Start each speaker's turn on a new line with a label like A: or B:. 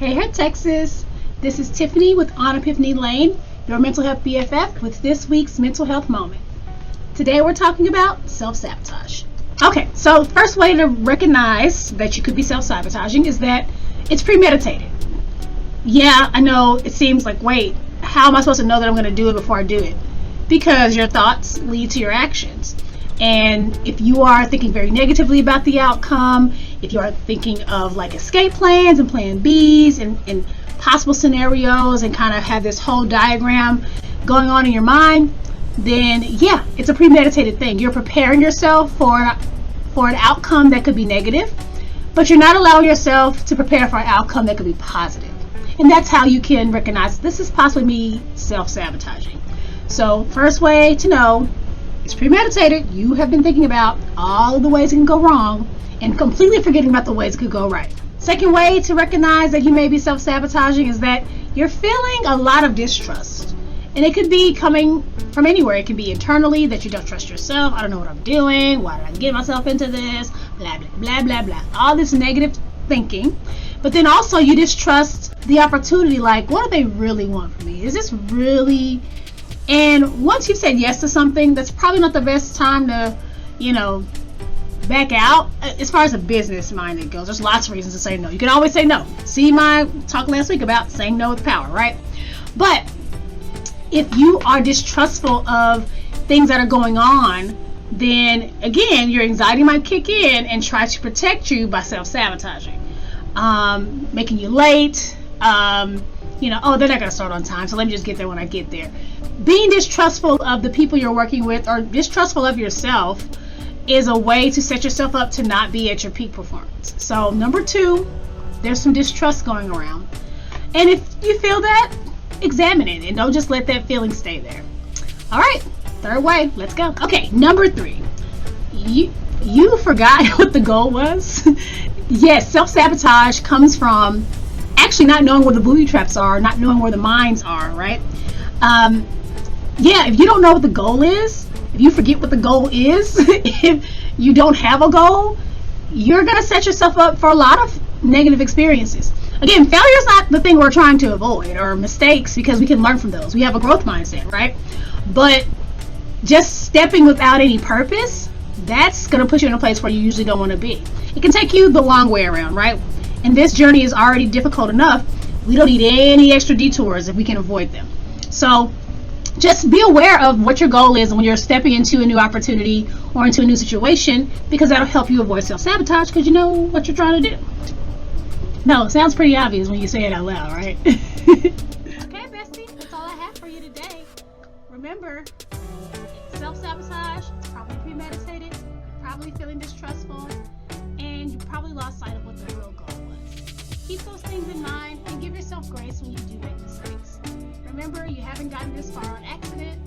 A: Hey, Texas. This is Tiffany with on Epiphany Lane, your mental health BFF, with this week's mental health moment. Today we're talking about self-sabotage. Okay, so the first way to recognize that you could be self-sabotaging is that it's premeditated. Yeah, I know it seems like, wait, how am I supposed to know that I'm going to do it before I do it? Because your thoughts lead to your actions. And if you are thinking very negatively about the outcome, if you are thinking of like escape plans and plan Bs and possible scenarios and kind of have this whole diagram going on in your mind, then yeah, it's a premeditated thing. You're preparing yourself for an outcome that could be negative, but you're not allowing yourself to prepare for an outcome that could be positive. And that's how you can recognize this is possibly me self-sabotaging. So first way to know, it's premeditated. You have been thinking about all of the ways it can go wrong and completely forgetting about the ways it could go right. Second way to recognize that you may be self-sabotaging is that you're feeling a lot of distrust. And it could be coming from anywhere. It can be internally, that you don't trust yourself. I don't know what I'm doing. Why did I get myself into this? Blah, blah, blah, blah, blah. All this negative thinking. But then also you distrust the opportunity. Like, what do they really want from me? Is this really... And once you've said yes to something, that's probably not the best time to, back out. As far as a business minded goes, there's lots of reasons to say no. You can always say no. See my talk last week about saying no with power, right? But if you are distrustful of things that are going on, then again, your anxiety might kick in and try to protect you by self-sabotaging, making you late. They're not going to start on time, so let me just get there when I get there. Being distrustful of the people you're working with or distrustful of yourself is a way to set yourself up to not be at your peak performance. So number 2, there's some distrust going around. And if you feel that, examine it and don't just let that feeling stay there. All right, third way, let's go. Okay, number 3, you forgot what the goal was. Yes, self-sabotage comes from actually not knowing where the booby traps are, not knowing where the mines are, right? If you don't know what the goal is, if you forget what the goal is, if you don't have a goal, you're going to set yourself up for a lot of negative experiences. Again, failure is not the thing we're trying to avoid, or mistakes, because we can learn from those. We have a growth mindset, right? But just stepping without any purpose, that's going to put you in a place where you usually don't want to be. It can take you the long way around, right? And this journey is already difficult enough. We don't need any extra detours if we can avoid them. So just be aware of what your goal is when you're stepping into a new opportunity or into a new situation, because that'll help you avoid self-sabotage because you know what you're trying to do. No, it sounds pretty obvious when you say it out loud, right? Okay, bestie, that's all I have for you today. Remember, self-sabotage is probably premeditated, probably feeling distrustful, and you probably lost sight of what the real goal was. Keep those things in mind and give yourself grace when you do make mistakes. Remember, you haven't gotten this far on accident.